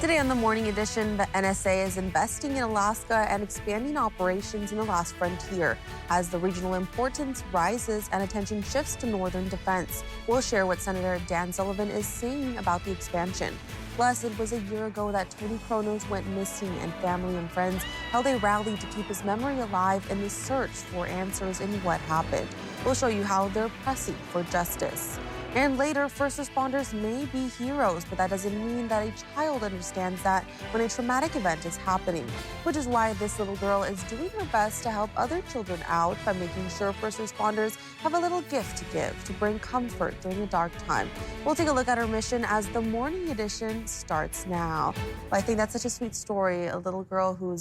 Today on the Morning Edition, the NSA is investing in Alaska and expanding operations in the last frontier as the regional importance rises and attention shifts to northern defense. We'll share what Senator Dan Sullivan is saying about the expansion. Plus, it was a year ago that Tony Kronos went missing, and family and friends held a rally to keep his memory alive in the search for answers in what happened. We'll show you how they're pressing for justice. And later, first responders may be heroes, but that doesn't mean that a child understands that when a traumatic event is happening, which is why this little girl is doing her best to help other children out by making sure first responders have a little gift to give to bring comfort during a dark time. We'll take a look at her mission as the Morning Edition starts now. Well, I think that's such a sweet story, a little girl who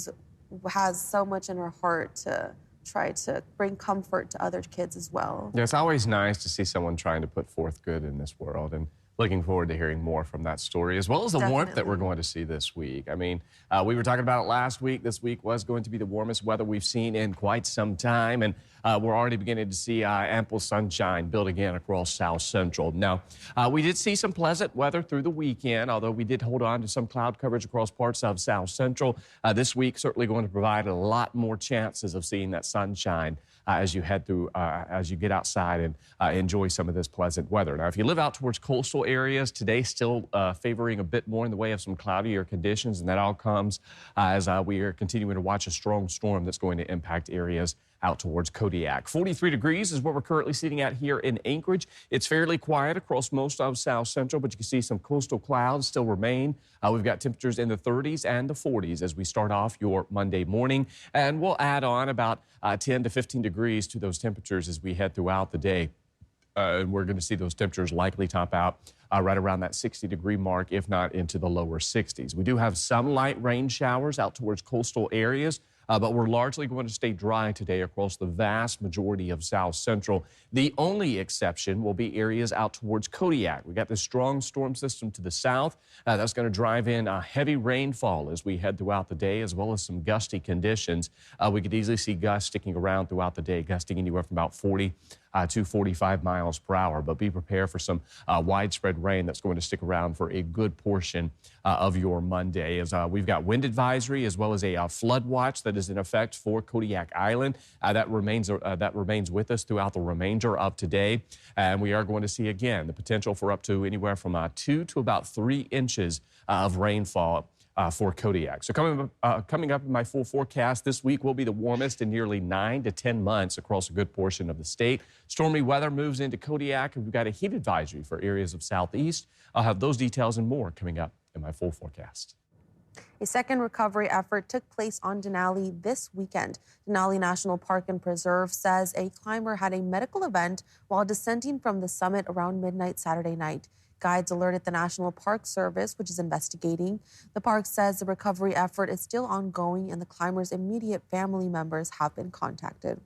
has so much in her heart to try to bring comfort to other kids as well. Yeah, it's always nice to see someone trying to put forth good in this world, and looking forward to hearing more from that story, as well as the warmth that we're going to see this week. I mean, we were talking about it last week. This week was going to be the warmest weather we've seen in quite some time, and we're already beginning to see ample sunshine build again across South Central. Now, we did see some pleasant weather through the weekend, although we did hold on to some cloud coverage across parts of South Central. This week certainly going to provide a lot more chances of seeing that sunshine as you head through, as you get outside and enjoy some of this pleasant weather. Now, if you live out towards coastal areas, today still favoring a bit more in the way of some cloudier conditions, and that all comes as we are continuing to watch a strong storm that's going to impact areas out towards Kodiak. 43 degrees is what we're currently sitting at here in Anchorage. It's fairly quiet across most of South Central, but you can see some coastal clouds still remain. We've got temperatures in the 30s and the 40s as we start off your Monday morning, and we'll add on about 10 to 15 degrees to those temperatures as we head throughout the day. And we're going to see those temperatures likely top out right around that 60-degree mark, if not into the lower 60s. We do have some light rain showers out towards coastal areas, but we're largely going to stay dry today across the vast majority of South Central. The only exception will be areas out towards Kodiak. We got this strong storm system to the south. That's going to drive in heavy rainfall as we head throughout the day, as well as some gusty conditions. We could easily see gusts sticking around throughout the day, gusting anywhere from about 40 to 45 miles per hour. But be prepared for some widespread rain that's going to stick around for a good portion of your Monday. As we've got wind advisory as well as a flood watch that is in effect for Kodiak Island. That remains with us throughout the remainder of today. And we are going to see again the potential for up to anywhere from 2 to about 3 inches of rainfall for Kodiak. So coming up in my full forecast, this week will be the warmest in nearly 9 to 10 months across a good portion of the state. Stormy weather moves into Kodiak, and we've got a heat advisory for areas of southeast. I'll have those details and more coming up in my full forecast. A second recovery effort took place on Denali this weekend. Denali National Park and Preserve says a climber had a medical event while descending from the summit around midnight Saturday night. Guides alerted the National Park Service, which is investigating. The park says the recovery effort is still ongoing and the climber's immediate family members have been contacted.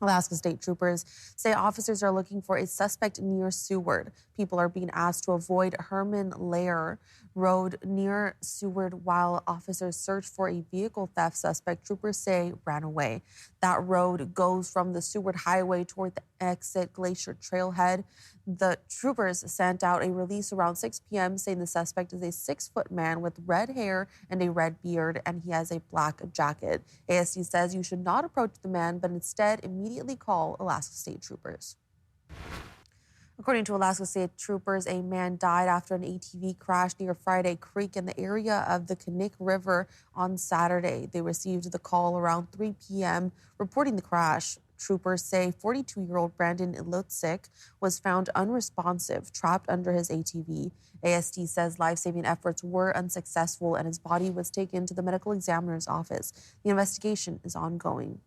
Alaska State Troopers say officers are looking for a suspect near Seward. People are being asked to avoid Herman Lair Road near Seward while officers search for a vehicle theft suspect troopers say ran away. That road goes from the Seward Highway toward the exit Glacier Trailhead. The troopers sent out a release around 6 p.m. saying the suspect is a 6-foot man with red hair and a red beard, and he has a black jacket. ASD says you should not approach the man, but instead immediately call Alaska State Troopers. According to Alaska State Troopers, a man died after an ATV crash near Friday Creek in the area of the Knik River on Saturday. They received the call around 3 p.m. reporting the crash. Troopers say 42-year-old Brandon Ilutzik was found unresponsive, trapped under his ATV. ASD says life-saving efforts were unsuccessful and his body was taken to the medical examiner's office. The investigation is ongoing.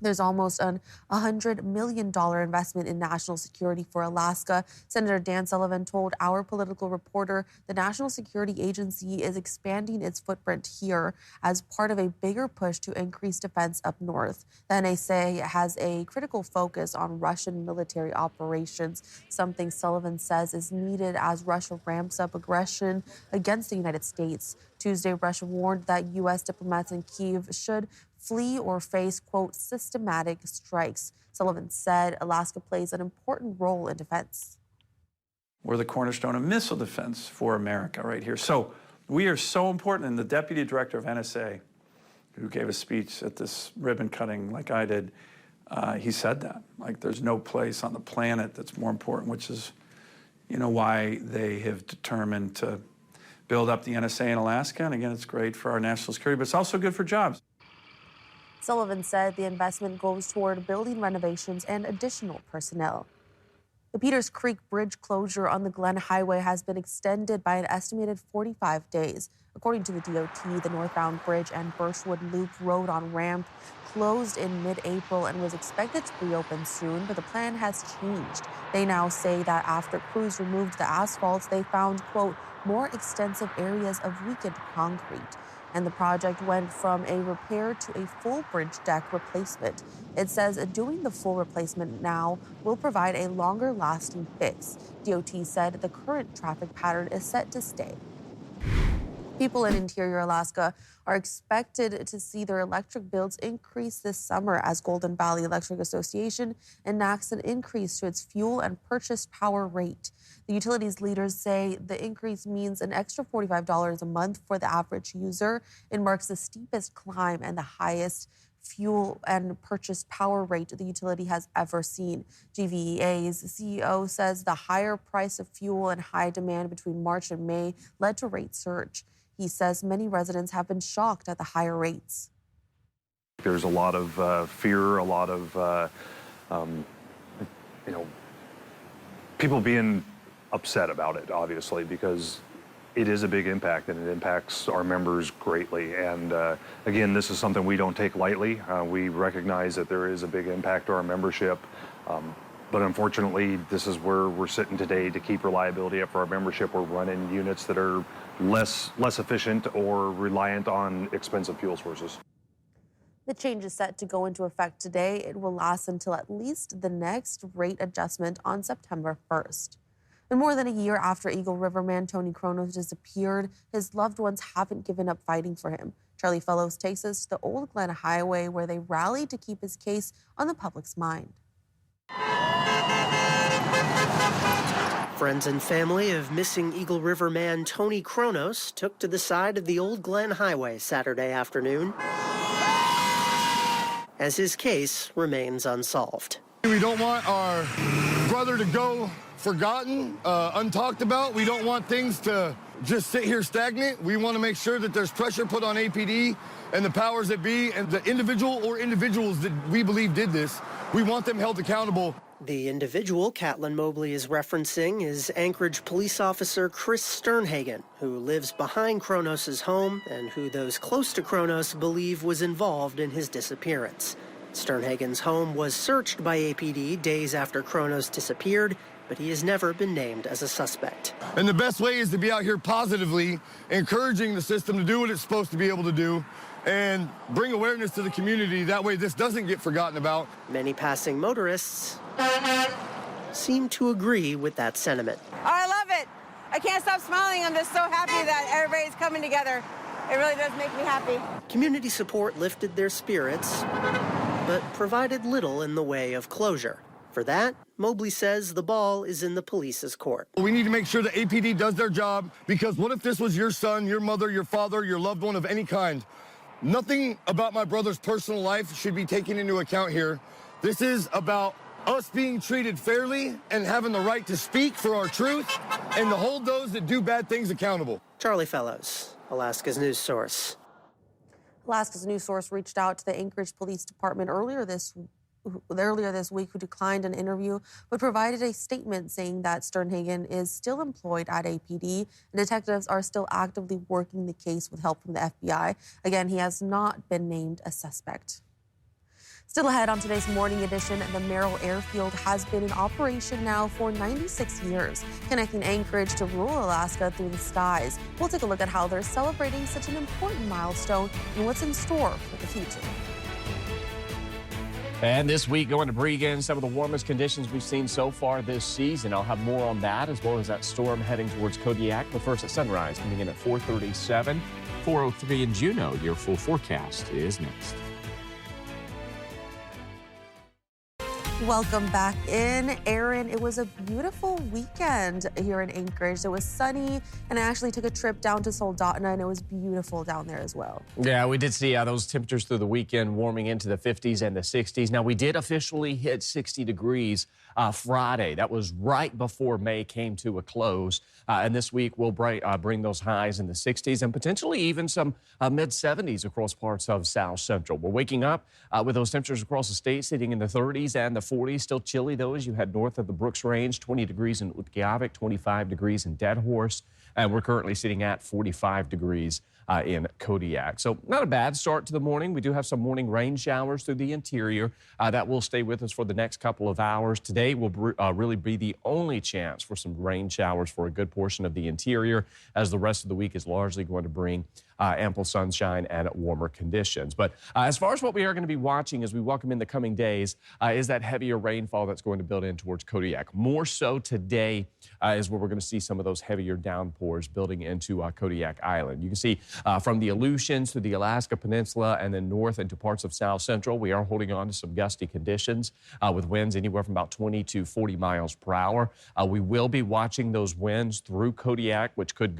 There's almost a $100 million investment in national security for Alaska. Senator Dan Sullivan told our political reporter the National Security Agency is expanding its footprint here as part of a bigger push to increase defense up north. The NSA has a critical focus on Russian military operations, something Sullivan says is needed as Russia ramps up aggression against the United States. Tuesday, Russia warned that U.S. diplomats in Kyiv should flee or face, quote, systematic strikes. Sullivan said Alaska plays an important role in defense. We're the cornerstone of missile defense for America right here. So We are so important, and the deputy director of NSA, who gave a speech at this ribbon cutting like I did, he said that. Like, there's no place on the planet that's more important, which is, you know, why they have determined to build up the NSA in Alaska. And again, it's great for our national security, but it's also good for jobs. Sullivan said the investment goes toward building renovations and additional personnel. The Peters Creek Bridge closure on the Glen Highway has been extended by an estimated 45 days. According to the DOT, the northbound bridge and Birchwood Loop Road on ramp closed in mid-April and was expected to reopen soon, but the plan has changed. They now say that after crews removed the asphalt, they found, quote, more extensive areas of weakened concrete. And the project went from a repair to a full bridge deck replacement. It says doing the full replacement now will provide a longer-lasting fix. DOT said the current traffic pattern is set to stay. People in interior Alaska are expected to see their electric bills increase this summer as Golden Valley Electric Association enacts an increase to its fuel and purchased power rate. The utilities leaders say the increase means an extra $45 a month for the average user. It marks the steepest climb and the highest fuel and purchased power rate the utility has ever seen. GVEA's CEO says the higher price of fuel and high demand between March and May led to rate surge. He says many residents have been shocked at the higher rates. There's a lot of fear, a lot of, people being upset about it, obviously, because it is a big impact and it impacts our members greatly. And again, this is something we don't take lightly. We recognize that there is a big impact to our membership. But unfortunately, this is where we're sitting today to keep reliability up for our membership. We're running units that are less efficient or reliant on expensive fuel sources. The change is set to go into effect today. It will last until at least the next rate adjustment on September 1st. And more than a year after Eagle River man Tony Kronos disappeared, his loved ones haven't given up fighting for him. Charlie Fellows takes us to the Old Glen Highway, where they rallied to keep his case on the public's mind. Friends and family of missing Eagle River man Tony Kronos took to the side of the Old Glen Highway Saturday afternoon as his case remains unsolved. We don't want our brother to go forgotten, untalked about. We don't want things to just sit here stagnant. We want to make sure that there's pressure put on APD and the powers that be and the individual or individuals that we believe did this. We want them held accountable. The individual Catlin Mobley is referencing is Anchorage police officer Chris Sternhagen, who lives behind Kronos' home and who those close to Kronos believe was involved in his disappearance. Sternhagen's home was searched by APD days after Kronos disappeared, but he has never been named as a suspect. And the best way is to be out here positively, encouraging the system to do what it's supposed to be able to do and bring awareness to the community. That way this doesn't get forgotten about. Many passing motorists seem to agree with that sentiment. Oh, I love it. I can't stop smiling. I'm just so happy that everybody's coming together. It really does make me happy. Community support lifted their spirits, but provided little in the way of closure. For that, Mobley says the ball is in the police's court. We need to make sure that APD does their job, because what if this was your son, your mother, your father, your loved one of any kind? Nothing about my brother's personal life should be taken into account here. This is about us being treated fairly and having the right to speak for our truth and to hold those that do bad things accountable. Charlie Fellows, Alaska's news source. Alaska's news source reached out to the Anchorage Police Department earlier this week, who declined an interview, but provided a statement saying that Sternhagen is still employed at APD and detectives are still actively working the case with help from the FBI. Again, he has not been named a suspect. Still ahead on today's morning edition, the Merrill Airfield has been in operation now for 96 years, connecting Anchorage to rural Alaska through the skies. We'll take a look at how they're celebrating such an important milestone and what's in store for the future. And this week, going to Bregan, some of the warmest conditions we've seen so far this season. I'll have more on that, as well as that storm heading towards Kodiak. But first at sunrise, coming in at 4:37, 4:03 in Juneau. Your full forecast is next. Welcome back in. Aaron, it was a beautiful weekend here in Anchorage. It was sunny, and I actually took a trip down to Soldotna, and it was beautiful down there as well. Yeah, we did see those temperatures through the weekend warming into the 50s and the 60s. Now, we did officially hit 60 degrees Friday. That was right before May came to a close. And this week, we'll bring those highs in the 60s and potentially even some mid-70s across parts of South Central. We're waking up with those temperatures across the state sitting in the 30s and the 40s. Still chilly, though, as you head north of the Brooks Range. 20 degrees in Utqiagvik, 25 degrees in Dead Horse. And we're currently sitting at 45 degrees in Kodiak. So not a bad start to the morning. We do have some morning rain showers through the interior that will stay with us for the next couple of hours. Today will really be the only chance for some rain showers for a good portion of the interior, as the rest of the week is largely going to bring ample sunshine and warmer conditions. But as far as what we are going to be watching as we welcome in the coming days is that heavier rainfall that's going to build in towards Kodiak. More so today is where we're going to see some of those heavier downpours building into Kodiak Island. You can see from the Aleutians to the Alaska Peninsula and then north into parts of South Central, we are holding on to some gusty conditions with winds anywhere from about 20 to 40 miles per hour. We will be watching those winds through Kodiak, which could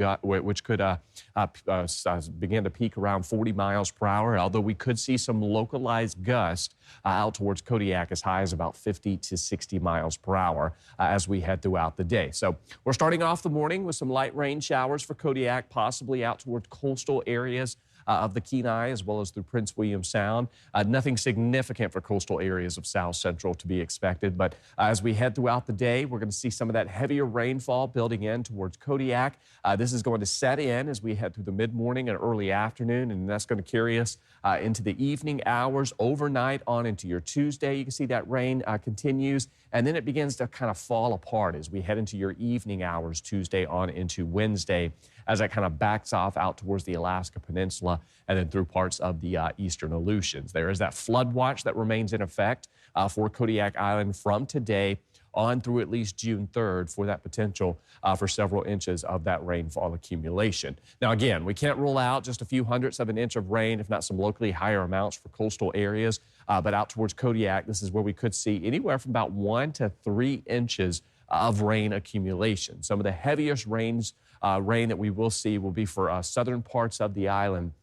begin to peak around 40 miles per hour, although we could see some localized gusts out towards Kodiak as high as about 50 to 60 miles per hour as we head throughout the day. So we're starting off the morning with some light rain showers for Kodiak, possibly out towards coastal areas of the Kenai as well as through Prince William Sound. Nothing significant for coastal areas of South Central to be expected, but as we head throughout the day, we're going to see some of that heavier rainfall building in towards Kodiak. This is going to set in as we head through the mid-morning and early afternoon, and that's going to carry us into the evening hours, overnight on into your Tuesday. You can see that rain continues, and then it begins to kind of fall apart as we head into your evening hours Tuesday on into Wednesday, as that kind of backs off out towards the Alaska Peninsula and then through parts of the eastern Aleutians. There is that flood watch that remains in effect for Kodiak Island from today on through at least June 3rd for that potential for several inches of that rainfall accumulation. Now, again, we can't rule out just a few hundredths of an inch of rain, if not some locally higher amounts for coastal areas. But out towards Kodiak, this is where we could see anywhere from about 1 to 3 inches of rain accumulation. Some of the heaviest rain that we will see will be for southern parts of the island,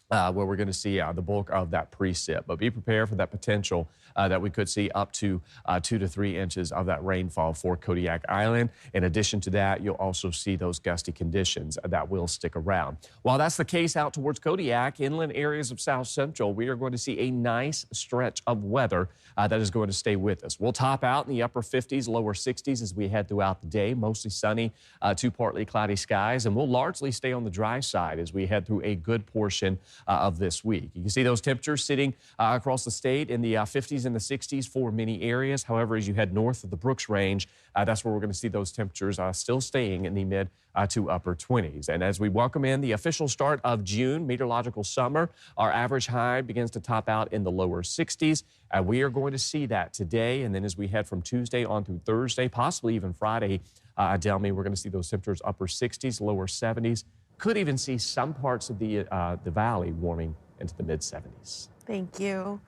where we're going to see the bulk of that precip. But be prepared for that potential that we could see up to 2 to 3 inches of that rainfall for Kodiak Island. In addition to that, you'll also see those gusty conditions that will stick around. While that's the case out towards Kodiak, inland areas of South Central, we are going to see a nice stretch of weather that is going to stay with us. We'll top out in the upper 50s, lower 60s as we head throughout the day, mostly sunny to partly cloudy skies, and we'll largely stay on the dry side as we head through a good portion of this week. You can see those temperatures sitting across the state in the 50s and the 60s for many areas. However, as you head north of the Brooks Range, that's where we're going to see those temperatures still staying in the mid to upper 20s. And as we welcome in the official start of June, meteorological summer, our average high begins to top out in the lower 60s. We are going to see that today. And then as we head from Tuesday on through Thursday, possibly even Friday, Delmy, we're going to see those temperatures upper 60s, lower 70s. Could even see some parts of the valley warming into the mid-70s. Thank you.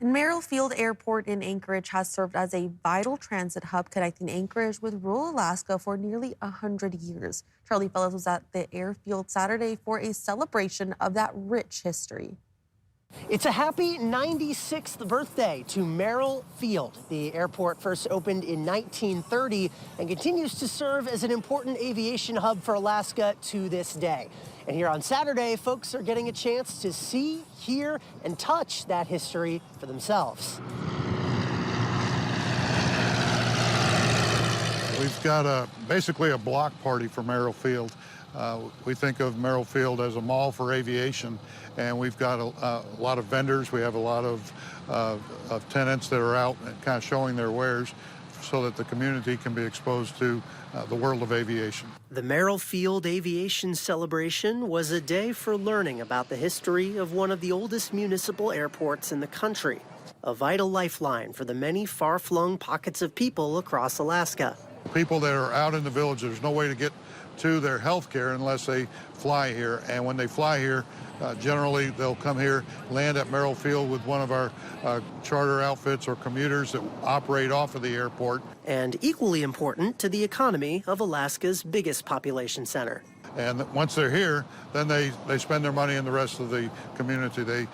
And Merrill Field Airport in Anchorage has served as a vital transit hub connecting Anchorage with rural Alaska for nearly 100 years. Charlie Fellows was at the airfield Saturday for a celebration of that rich history. It's a happy 96th birthday to Merrill Field. The airport first opened in 1930 and continues to serve as an important aviation hub for Alaska to this day. And here on Saturday, folks are getting a chance to see, hear, and touch that history for themselves. We've got basically a block party for Merrill Field. We think of Merrill Field as a mall for aviation, and we've got a lot of vendors. We have a lot of tenants that are out and kind of showing their wares so that the community can be exposed to the world of aviation. The Merrill Field Aviation Celebration was a day for learning about the history of one of the oldest municipal airports in the country, a vital lifeline for the many far-flung pockets of people across Alaska. People that are out in the village, there's no way to get to their health care unless they fly here. And when they fly here, generally they'll come here, land at Merrill Field with one of our charter outfits or commuters that operate off of the airport. And equally important to the economy of Alaska's biggest population center. And once they're here, then they spend their money in the rest of the community. They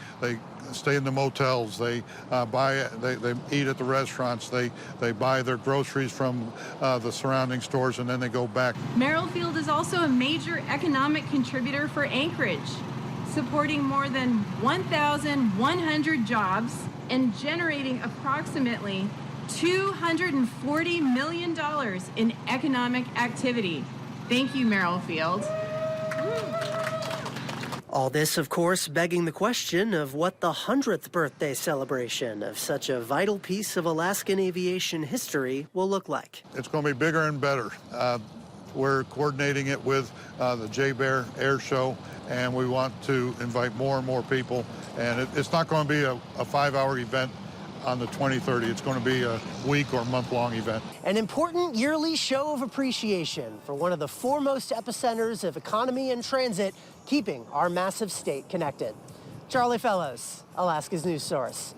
stay in the motels. They they eat at the restaurants. They buy their groceries from the surrounding stores, and then they go back. Merrill Field is also a major economic contributor for Anchorage, supporting more than 1,100 jobs and generating approximately $240 million in economic activity. Thank you, Merrill Field. All this, of course, begging the question of what the 100th birthday celebration of such a vital piece of Alaskan aviation history will look like. It's going to be bigger and better. We're coordinating it with the J-Bear Air Show, and we want to invite more and more people. And it's not going to be a 5-hour event on the 2030. It's going to be a week or month-long event. An important yearly show of appreciation for one of the foremost epicenters of economy and transit, keeping our massive state connected. Charlie Fellows, Alaska's news source.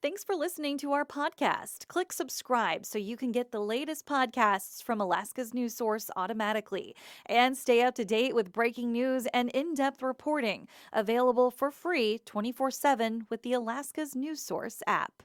Thanks for listening to our podcast. Click subscribe so you can get the latest podcasts from Alaska's news source automatically. And stay up to date with breaking news and in-depth reporting. Available for free 24/7 with the Alaska's news source app.